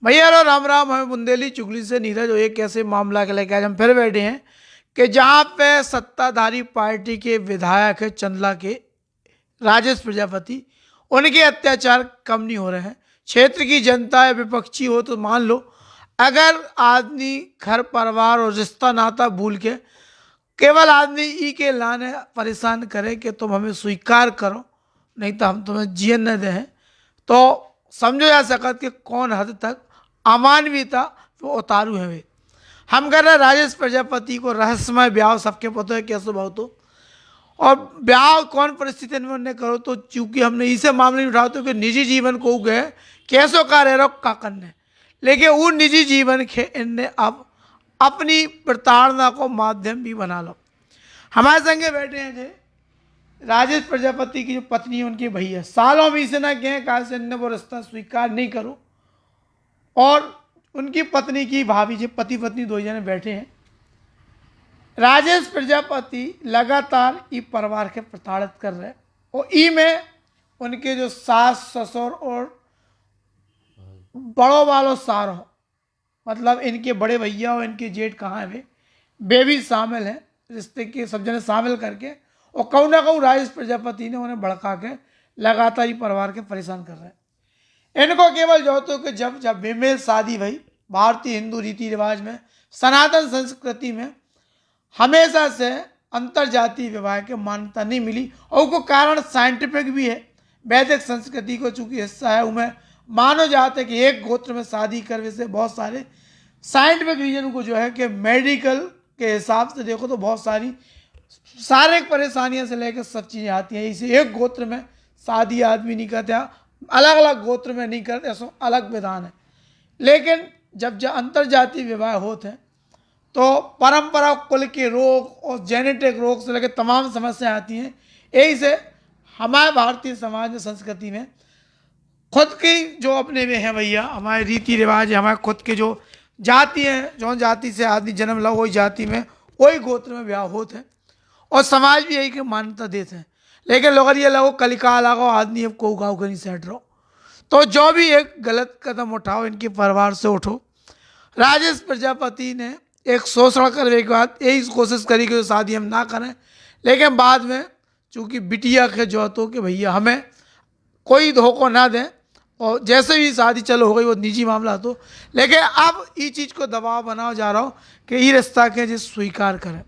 भैया रो राम राम। हमें बुंदेली चुगली से नीरज हो, एक ऐसे मामला के लेकर आज हम फिर बैठे हैं कि जहां पे सत्ताधारी पार्टी के विधायक है चंदला के राजेश प्रजापति, उनके अत्याचार कम नहीं हो रहे हैं। क्षेत्र की जनता है, विपक्षी हो तो मान लो, अगर आदमी घर परिवार और रिश्ता नाता भूल के केवल आदमी ई के लाने परेशान करे कि तुम हमें स्वीकार करो, नहीं तो हम तुम्हें जीवन न दें, तो समझो जा सकत कि कौन हद तक अमानवीयता वो उतारू है वे। हम कर रहे राजेश प्रजापति को रहस्यमय ब्याह, सबके पता है कैसे बहुत हो, और ब्याह कौन परिस्थिति में उन्हें करो, तो चूंकि हमने इसे मामले में उठाते हो कि निजी जीवन को गए कैसो का रह का करने, लेकिन वो निजी जीवन के इनने अब अपनी प्रताड़ना को माध्यम भी बना लो। हमारे संगे बैठे हैं जे राजेश प्रजापति की जो पत्नी है, उनकी भैया सालों में इसे ना कहें कहा से वो रिश्ता स्वीकार नहीं करो, और उनकी पत्नी की भाभी जी पति पत्नी दो जने बैठे हैं। राजेश प्रजापति लगातार ई परिवार के प्रताड़ित कर रहे हैं, और ई में उनके जो सास ससुर और बड़ों वालों सारो, मतलब इनके बड़े भैया और इनके जेठ कहाँ है वे भी शामिल हैं, रिश्ते के सब जने शामिल करके, और कहूँ ना कहूँ राजेश प्रजापति ने उन्हें भड़का के लगातार ही परिवार के परेशान कर रहे हैं। इनको केवल जो तो कि जब बेमेल शादी भई, भारतीय हिंदू रीति रिवाज में, सनातन संस्कृति में हमेशा से अंतरजातीय विवाह के मान्यता नहीं मिली, और उसको कारण साइंटिफिक भी है। वैदिक संस्कृति को चूंकि हिस्सा है, उनमें मानो जाता है कि एक गोत्र में शादी करने से बहुत सारे साइंटिफिक रीजन को जो है कि मेडिकल के हिसाब से देखो तो बहुत सारी शारीरिक परेशानियों से लेकर सब चीज़ें आती हैं। इसे एक गोत्र में शादी आदमी नहीं करते, अलग अलग गोत्र में नहीं करते, ऐसा अलग विधान है। लेकिन जब अंतरजातीय विवाह होते हैं तो परंपरा, कुल के रोग और जेनेटिक रोग से लेकर तमाम समस्याएं आती हैं। यही से हमारे भारतीय समाज में, संस्कृति में खुद की जो अपने में है भैया, हमारे रीति रिवाज है, हमारे खुद के जो जाति हैं, जो जाति से आदमी जन्म लो वही जाति में वही गोत्र में ब्याह होते हैं, और समाज भी यही की मान्यता देते हैं। लेकिन लोग ये लगो कलिका लगाओ, आदमी अब को गाँव नहीं सेट रहो, तो जो भी एक गलत कदम उठाओ इनके परिवार से उठो। राजेश प्रजापति ने एक शोषण करने के बाद यही कोशिश करी कि शादी हम ना करें, लेकिन बाद में चूँकि बिटिया के जो तो कि भैया हमें कोई धोखा ना दें, और जैसे भी शादी चलो हो गई वो निजी मामला तो, लेकिन अब ये चीज़ को दबाव बनाओ जा रहा हो कि ये रिश्ता के जो स्वीकार करें,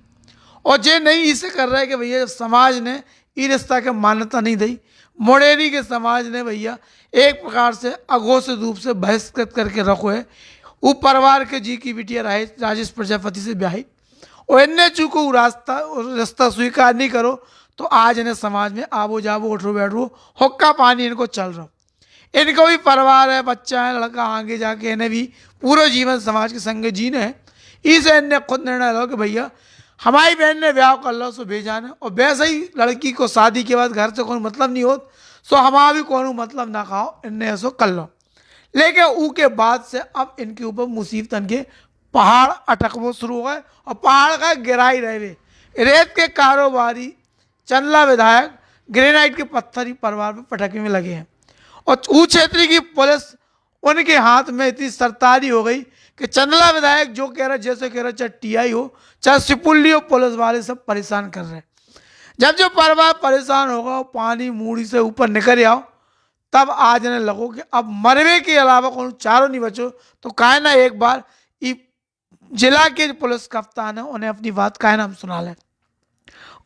और जे नहीं इसे कर रहा है कि भैया समाज ने ये रिश्ता के मान्यता नहीं दी, मोड़ेरी के समाज ने भैया एक प्रकार से अघोषित रूप से बहिष्कृत करके रखो है। वो परिवार के जी की बिटिया राजेश प्रजापति से ब्याही, और इन्हें चूँको रास्ता स्वीकार नहीं करो तो आज इन्हें समाज में आबो जाबो उठो बैठो हुक्का पानी इनको चल रहा। इनको भी परिवार है, बच्चा है, लड़का, आगे जाके इन्हें भी पूरा जीवन समाज के संग जीने हैं। इसे इन्हें खुद निर्णय लो कि भैया हमारी बहन ने ब्याह कर लो सो भेजाना, और वैसे ही लड़की को शादी के बाद घर से कोई मतलब नहीं हो सो हमारा भी कोई मतलब ना खाओ, इन्हें ऐसो कर लो। लेकिन उसके बाद से अब इनके ऊपर मुसीबतन के पहाड़ अटकवो शुरू हो गए, और पहाड़ का गिराई रहे। रेत के कारोबारी चंदला विधायक ग्रेनाइट के पत्थर ही परिवार पर पटकने में लगे हैं, और उस क्षेत्र की पुलिस उनके हाथ में इतनी सरतारी हो गई कि चंदला विधायक जो कह रहा, जैसे कह रहा, चाहे टीआई हो चाहे सिपुल्ली हो, पुलिस वाले सब परेशान कर रहे हैं। जब जो परिवार परेशान होगा, पानी मूड़ी से ऊपर निकल आओ, तब आज ने लगो कि अब मरवे के अलावा कौन चारों नहीं बचो, तो काहे ना एक बार जिला के पुलिस कप्तान है उन्हें अपनी बात काहे ना हम सुना लें।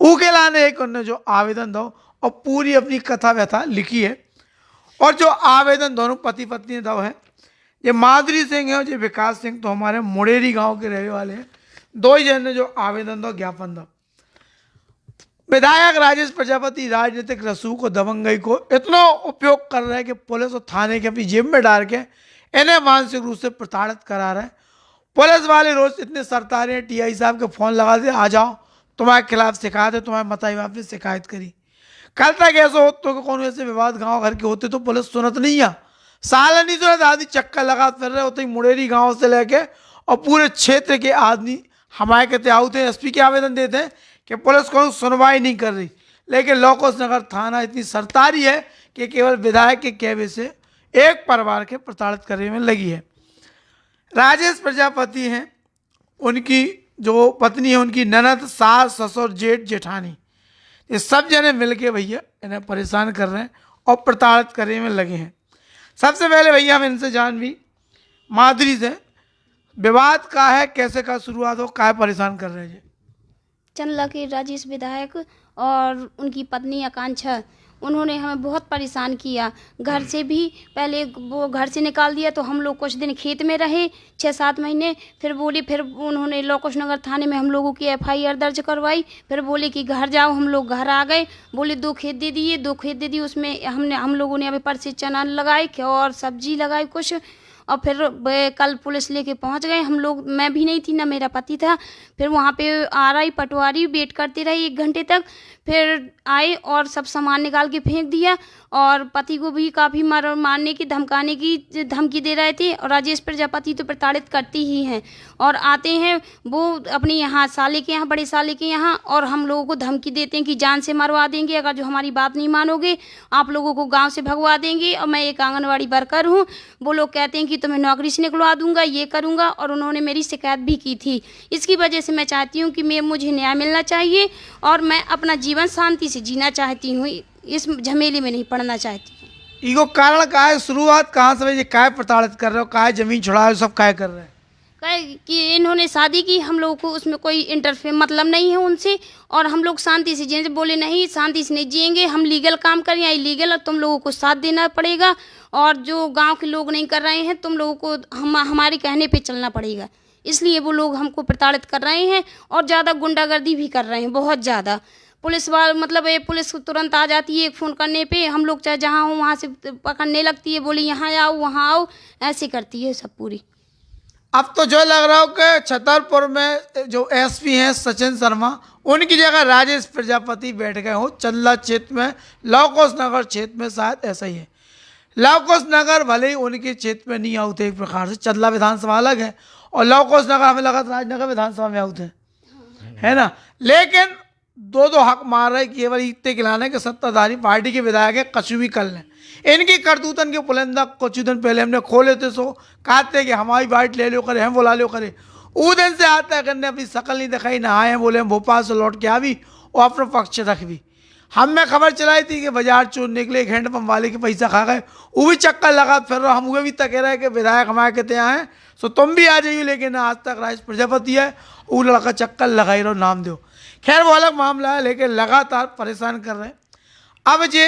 उनके लाने एक उन्होंने जो आवेदन दो और पूरी अपनी कथा व्यथा लिखी है, और जो आवेदन दोनों पति पत्नी ने दो है, ये माधुरी सिंह है और ये विकास सिंह, तो हमारे मुड़ेरी गांव के रहने वाले हैं। दो ही जन ने जो आवेदन दो, ज्ञापन दो। विधायक राजेश प्रजापति राजनीतिक रसूख को, दबंगई को इतना उपयोग कर रहे हैं कि पुलिस और थाने के अपनी जेब में डाल के इन्हें मानसिक रूप से प्रताड़ित करा रहे हैं। पुलिस वाले रोज इतने सरतारे हैं, टीआई साहब के फोन लगा दे, आ जाओ तुम्हारे खिलाफ शिकायत है, तुम्हारे मताई बाप ने शिकायत करी। कल तक ऐसा हो तो कौन ऐसे विवाद गांव घर के होते तो पुलिस सुनत नहीं है, साल नहीं सुनत, आदमी चक्कर लगा फिर रहे होते। मुड़ेरी गांव से लेके और पूरे क्षेत्र के आदमी हमारे कहते आते हैं, एसपी के आवेदन देते हैं कि पुलिस को सुनवाई नहीं कर रही, लेकिन लोकोस नगर थाना इतनी सरतारी है कि केवल विधायक के कहवे से एक परिवार के प्रताड़ित करने में लगी है। राजेश प्रजापति हैं, उनकी जो पत्नी है, उनकी ननद, सास, ससुर, जेठ, जेठानी, ये सब जने मिलके भैया इन्हें परेशान कर रहे हैं और प्रताड़ित करने में लगे हैं। सबसे पहले भैया हम इनसे जान भी माधुरी से, विवाद का है, कैसे का शुरुआत हो, काहे परेशान कर रहे हैं जी? चंदला के राजेश विधायक और उनकी पत्नी आकांक्षा, उन्होंने हमें बहुत परेशान किया। घर से भी पहले वो घर से निकाल दिया, तो हम लोग कुछ दिन खेत में रहे 6-7 महीने। फिर उन्होंने लौकुश नगर थाने में हम लोगों की FIR दर्ज करवाई। फिर बोले कि घर जाओ, हम लोग घर आ गए। बोले 2 खेत दे दिए, उसमें हम लोगों ने अभी परसे चना लगाए और सब्जी लगाई कुछ। और फिर कल पुलिस लेके पहुंच गए हम लोग। मैं भी नहीं थी, ना मेरा पति था। फिर वहाँ पे RI पटवारी वेट करते रहे 1 घंटे तक। फिर आए और सब सामान निकाल के फेंक दिया, और पति को भी काफ़ी मारने की धमकाने की धमकी दे रहे थे। और राजेश प्रजापति तो प्रताड़ित करती ही हैं, और आते हैं वो अपने यहाँ साले के यहाँ, बड़े साले के यहाँ, और हम लोगों को धमकी देते हैं कि जान से मरवा देंगे अगर जो हमारी बात नहीं मानोगे, आप लोगों को गांव से भगवा देंगे। और मैं एक आंगनवाड़ी वर्कर हूँ। वो लोग कहते हैं कि तुम्हें नौकरी से निकलवा दूंगा, ये करूँगा। और उन्होंने मेरी शिकायत भी की थी। इसकी वजह से मैं चाहती हूँ कि मुझे न्याय मिलना चाहिए, और मैं अपना जीवन शांति से जीना चाहती हूँ, इस झमेले में नहीं पड़ना चाहती हूँ। इको कारण का है, शुरुआत कहाँ से भैया, काय प्रताड़ित कर रहे हो, काय जमीन छुड़ा रहे हो, सब काय कर रहे हैं? कि इन्होंने शादी की, हम लोगों को उसमें कोई इंटरफेयर मतलब नहीं है उनसे, और हम लोग शांति से जिए। बोले नहीं, शांति से नहीं जिएंगे, हम लीगल काम करें या इलीगल, और तुम लोगों को साथ देना पड़ेगा। और जो गांव के लोग नहीं कर रहे हैं, तुम लोगों को हमारे कहने पे चलना पड़ेगा। इसलिए वो लोग हमको प्रताड़ित कर रहे हैं, और ज़्यादा गुंडागर्दी भी कर रहे हैं, बहुत ज़्यादा। पुलिस वाले मतलब पुलिस तुरंत आ जाती है एक फ़ोन करने पे, हम लोग चाहे जहाँ हो वहाँ से पकड़ने लगती है। बोली यहाँ आओ, वहाँ आओ, ऐसे करती है सब पूरी। अब तो जो लग रहा हो कि छतरपुर में जो SP हैं सचिन शर्मा, उनकी जगह राजेश प्रजापति बैठ गए हो चंदला क्षेत्र में, लवकुश नगर क्षेत्र में, शायद ऐसा ही है। लवकुश नगर भले ही उनके क्षेत्र में नहीं आते, एक प्रकार से चंदला विधानसभा अलग है, और लवकुश नगर हमें लगा था राजनगर विधानसभा में आते हैं, है ना। लेकिन दो हक मार रहे केवल इतने खिलाने के सत्ताधारी पार्टी के विधायक है, कछु भी कर लें। इनकी करतूतन के पुलंदा कुछ दिन पहले हमने खोले थे, सो कहते कि हमारी बाइट ले लो करे, हम बुला लो करे। वो दिन से आता है करने, अपनी शकल नहीं दिखाई, ना आए हैं, बोले हम भोपाल से लौट के आ भी और अपना पक्ष रख भी। हम में खबर चलाई थी कि बाजार चोर निकले, एक हैंडपम्प वाले के पैसा खा गए, वो भी चक्कर लगा फिर रहा। हम वो भी तक कह रहे हैं कि विधायक हमारे कहते हैं सो तुम भी आ जाइए, लेकिन आज तक राजेश प्रजापति है, वो लड़का चक्कर लगाई रहो, नाम दो। खैर वो अलग मामला है, लेकिन लगातार परेशान कर रहे हैं। अब ये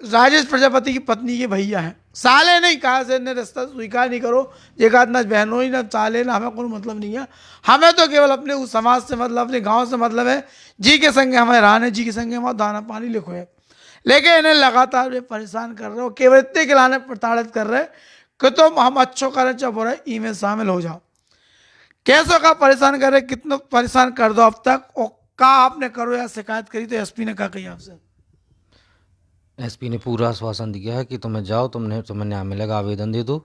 राजेश प्रजापति की पत्नी के भैया हैं, साले नहीं कहा से ने रिश्ता स्वीकार नहीं करो, ये कहा ना बहनों ही ना साले ना, हमें कोई मतलब नहीं है। हमें तो केवल अपने उस समाज से मतलब, अपने गांव से मतलब है। जी के संगे हमें रहने, जी के संगे हमारा दाना पानी लिखो है। लेकिन इन्हें लगातार ये परेशान कर रहे हो, केवल इतने खिलाने प्रताड़ित कर रहे कि तुम हम अच्छो करें चाहे बुरा, ई में शामिल हो जाओ। कैसो का परेशान कर रहे, कितना परेशान कर दो अब तक, और का आपने करो या शिकायत करी तो SP ने कहा कही आपसे? SP ने पूरा आश्वासन दिया है कि तुम्हें जाओ, तुम्हें न्याय मिलेगा, आवेदन दे दो,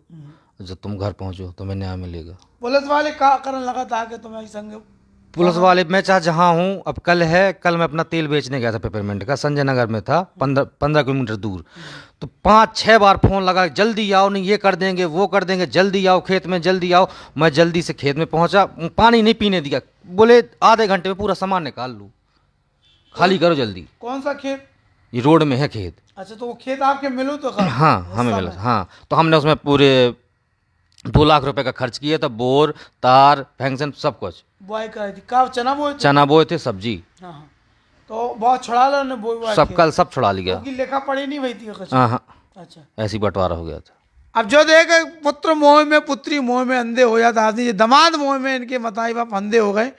जब तुम घर पहुंचो तुम्हें न्याय मिलेगा। पुलिस वाले का करने लगा था कि तुम्हें संग पुलिस वाले, मैं चाहे जहाँ हूँ, अब कल मैं अपना तेल बेचने गया था पेपरमेंट का, संजय नगर में था, 15 किलोमीटर दूर। तो 5-6 बार फ़ोन लगा, जल्दी आओ, नहीं ये कर देंगे वो कर देंगे, जल्दी आओ खेत में, जल्दी आओ। मैं जल्दी से खेत में पहुंचा, पानी नहीं पीने दिया, बोले आधे घंटे में पूरा सामान निकाल लूँ, खाली करो जल्दी। कौन सा खेत? ये रोड में है खेत। अच्छा, तो वो खेत आपके मिलो तो हाँ हमें मिला, हाँ। तो हमने उसमें पूरे 2 लाख रुपए का खर्च किया था, बोर, तार, फैंक्शन, सब कुछ। बुआई कराई थी, का चना बोए थे? चना बोए थे, सब्जी। हाँ, तो बहुत छुड़ा लो ने बोई सब कल सब छुड़ा लिया। उनकी लेखा पड़ी नहीं हुई थी? हाँ। अच्छा, ऐसी बंटवारा हो गया था। अब जो देखे पुत्र मोह में, पुत्री मोह में अंधे हो जाता आदमी, ये दमाद मोह में इनके मताई बाप अंधे हो गए।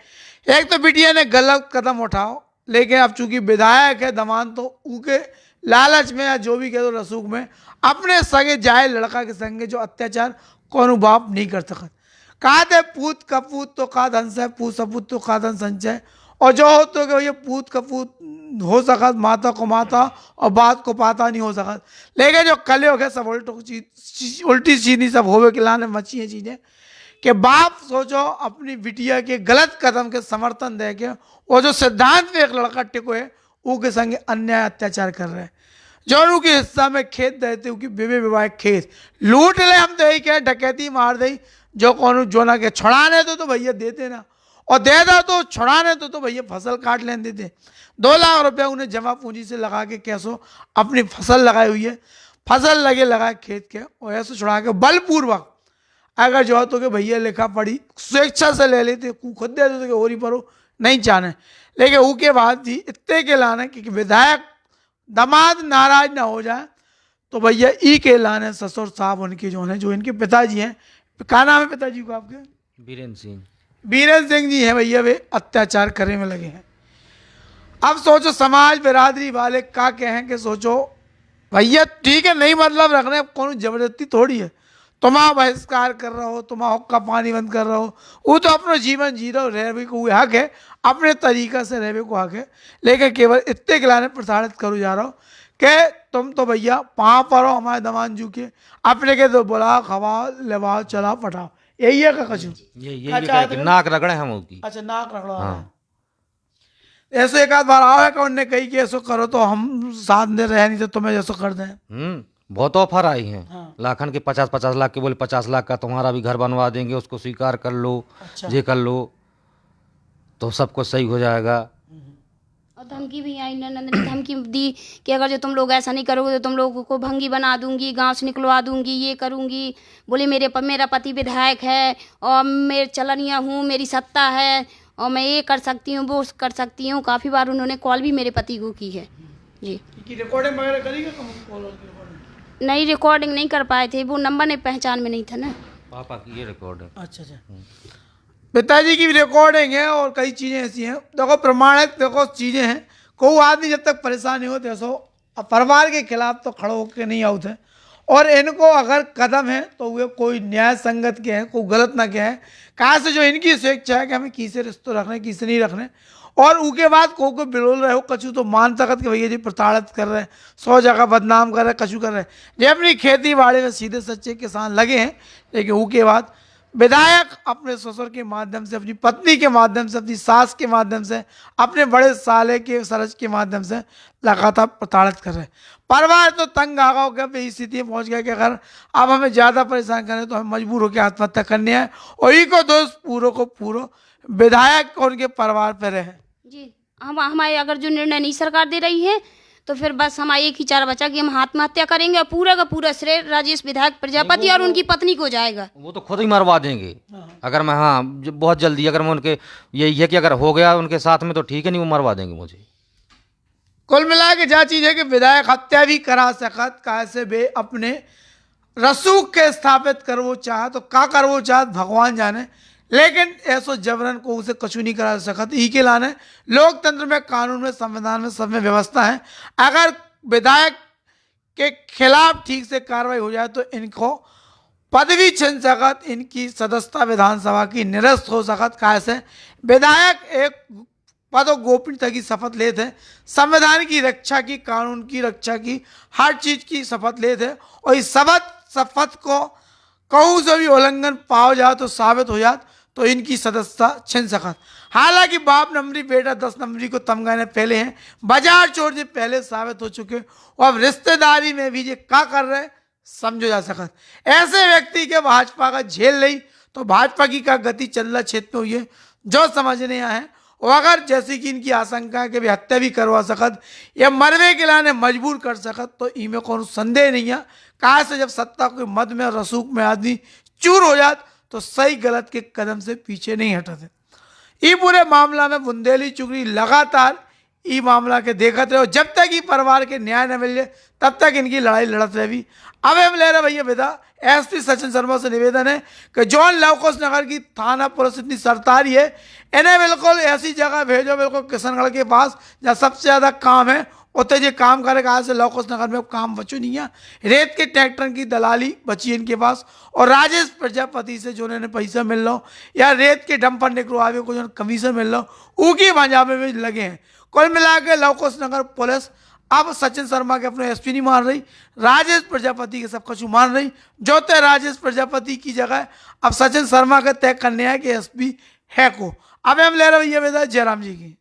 एक तो बिटिया ने गलत कदम उठाओ, लेकिन अब चूंकि विधायक है दमाद, तो उनके लालच में या जो भी कह दो रसूख में, अपने सगे जाए लड़का के संगे जो अत्याचार कौन बाप नहीं कर सकता। कहा थे पूत कपूत तो का धन से, पूत सपूत तो का धन संचय। और जो हो तो ये पूत कपूत हो सकत, माता को माता और बात को पाता नहीं हो सकत। लेकिन जो कलयुग है सब उल्टी सीधी सब होवे के लाने मची है चीज़ें, कि बाप सोचो अपनी बिटिया के गलत कदम के समर्थन दे के, और जो सिद्धांत में एक लड़का टिको है उसके संगे अन्याय अत्याचार कर रहे हैं। जो के हिस्सा में खेत देते कि बेबे विवाह खेत लूट ले, हम तो यही कहें डकैती मार दे, जो कौन जो ना के छुड़ाने तो भैया देते ना, और दे दो तो छुड़ाने तो भैया फसल काट लेने देते। 2 लाख रुपया उन्हें जमा पूंजी से लगा के कैसो अपनी फसल लगाई हुई है, फसल लगाए खेत के, और ऐसे छुड़ा के बलपूर्वक अगर जो तो कि भैया लिखा पड़ी स्वेच्छा से ले लेते, खुद दे देते कि होरी परो नहीं चाहने, लेकिन उसके बाद भी इतने के लाने कि विधायक दामाद नाराज ना हो जाए, तो भैया ई के लाने ससुर साहब उनके जो हैं, जो इनके पिताजी हैं, क्या नाम है पिताजी को आपके? बीरेन सिंह। बीरेन सिंह जी हैं भैया, वे अत्याचार करने में लगे हैं। अब सोचो समाज बिरादरी वाले क्या कहें कि सोचो भैया ठीक है, नहीं मतलब रखने, कौन जबरदस्ती थोड़ी है, तुम्हारा बहिष्कार कर रहा हो, तुम्हारा हक का पानी बंद कर रहा हो, वो तो अपना जीवन जी रहा हो, रहने को हक है, अपने तरीका से रहने को हक है, लेकिन केवल इतने गिलाने प्रसारित करो जा रहा हो कि तुम तो भैया पाँव पड़ो हमारे दमानजू के, अपने के तो बुलाओ खवाओ लेवाओ चलाओ पठाओ, यही है का कछु? ये अच्छा, कि नाक रगड़े हम उसकी। अच्छा नाक रगड़ो। हाँ। ऐसे एक आध बार आओ है कि उनने कही कि ऐसो करो तो हम साथ में रहे, नहीं तो तुम्हें जैसो कर दें। बहुत ऑफर आई हैं। हाँ। लाखन के 50-50 लाख के बोले 50 लाख का तुम्हारा भी घर बनवा देंगे, उसको स्वीकार कर लो, अच्छा। ये कर लो तो सब कुछ सही हो जाएगा। और धमकी भी आई, ननद ने धमकी दी कि अगर जो तुम लोग ऐसा नहीं करोगे तो तुम लोगों को भंगी बना दूंगी, गांव से निकलवा दूंगी, ये करूंगी। बोले मेरा पति विधायक है और मैं चलनिया हूँ, मेरी सत्ता है और मैं ये कर सकती हूँ वो कर सकती हूँ। काफ़ी बार उन्होंने कॉल भी मेरे पति को की है जी। रिकॉर्डिंग वगैरह करेगा? नहीं, रिकॉर्डिंग नहीं कर पाए थे, वो नंबर नहीं पहचान में नहीं था ना। पापा की ये रिकॉर्ड है। अच्छा अच्छा। पिताजी की भी रिकॉर्डिंग है और कई चीज़ें ऐसी हैं, देखो प्रमाणित देखो चीज़ें हैं। कोई आदमी जब तक परेशान नहीं होते सो परिवार के खिलाफ तो खड़े होकर नहीं आते, और इनको अगर कदम है तो वे कोई न्याय संगत के हैं, कोई गलत ना के हैं, कहाँ से जो इनकी स्वेच्छा है कि हमें किसे रिश्ते रखने किसे नहीं रखने, और उसके बाद को बिलोल रहे हो कछु तो मान सकत कि भैया जी प्रताड़ित कर रहे हैं, 100 जगह बदनाम कर रहे हैं, कछु कर रहे हैं। ये अपनी खेती बाड़ी में सीधे सच्चे किसान लगे हैं, लेकिन उसके बाद विधायक अपने ससुर के माध्यम से, अपनी पत्नी के माध्यम से, अपनी सास के माध्यम से, अपने बड़े साले के सरज के माध्यम से लगातार प्रताड़ित कर रहे हैं। परिवार तो तंग आ गया होगा, इस स्थिति में पहुँच गया कि अगर अब हमें ज़्यादा परेशान करें तो हमें मजबूर होकर आत्महत्या करनी है, और ई को दोष पूरों को पूरा विधायक और उनके परिवार पर रहे जी। हमारे अगर जो निर्णय नहीं सरकार दे रही है तो फिर बस हमारा एक ही चारा बचा कि हम आत्महत्या करेंगे, और पूरा का पूरा श्रेय राजेश विधायक प्रजापति और उनकी पत्नी को जाएगा। वो तो खुद ही मरवा देंगे अगर मैं, हाँ बहुत जल्दी, अगर मैं उनके यही है कि अगर हो गया उनके साथ में तो ठीक है, नहीं वो मरवा देंगे मुझे। कुल मिला के जा चीज है कि विधायक हत्या भी करा सकत, कैसे वे अपने रसूख के स्थापित कर वो चाह तो का कर वो चाह भगवान जाने, लेकिन ऐसो जबरन को उसे कछु नहीं करा सकत। ई के लाने लोकतंत्र में, कानून में, संविधान में, सब में व्यवस्था है। अगर विधायक के खिलाफ ठीक से कार्रवाई हो जाए तो इनको पदवी छीन सकत, इनकी सदस्यता विधानसभा की निरस्त हो सकत। कैसे विधायक एक पद और गोपनीयता की शपथ लेते हैं, संविधान की रक्षा की, कानून की रक्षा की, हर चीज की शपथ लेते हैं, और इस शपथ को कहूँ से भी उल्लंघन पाओ जाए तो साबित हो जाए तो इनकी सदस्यता छीन सकत। हालांकि बाप नंबरी बेटा 10 नंबरी को तमगाने पहले हैं, बाजार चोर जी पहले साबित हो चुके, और अब रिश्तेदारी में भी ये क्या कर रहे समझो जा सकत। ऐसे व्यक्ति के भाजपा का झेल नहीं तो भाजपा की क्या गति चल रहा क्षेत्र में हुई है जो समझने आए हैं, और अगर जैसे कि इनकी आशंका है कि भी हत्या भी करवा सकत या मरवे के लाने मजबूर कर सकत, तो इनमें कोई संदेह नहीं है। कहा से जब सत्ता के मद में रसूख में आदमी चूर हो जात तो सही गलत के कदम से पीछे नहीं हटते। ये पूरे मामला में बुंदेली चुगली लगातार ये मामला के देखते रहो, जब तक ये परिवार के न्याय न मिल जाए तब तक इनकी लड़ाई लड़त रही। अब हम ले रहे भैया विदा एसपी सचिन शर्मा से निवेदन है कि जॉन लवकुश नगर की थाना पुलिस इतनी सरतारी है, इन्हें बिल्कुल ऐसी जगह भेजो, बिल्कुल किशनगढ़ के पास जहाँ सबसे ज़्यादा काम है, उतने जो काम करेगा। आज से लवकुश नगर में काम बचो नहीं है, रेत के ट्रैक्टर की दलाली बची इनके पास, और राजेश प्रजापति से जो उन्हें पैसा मिल रहा हो या रेत के डंपर निकलवावे को जो कमीशन मिल रहा हो उनकी पंजाबे में लगे हैं। कुल मिला के लवकुश नगर पुलिस अब सचिन शर्मा के अपने एसपी नहीं मान रही, राजेश प्रजापति के सब कुछ मान रही, जो तय राजेश प्रजापति की जगह अब सचिन शर्मा का तय करने है कि एसपी है को। अब हम ले रहे भैया जयराम जी की।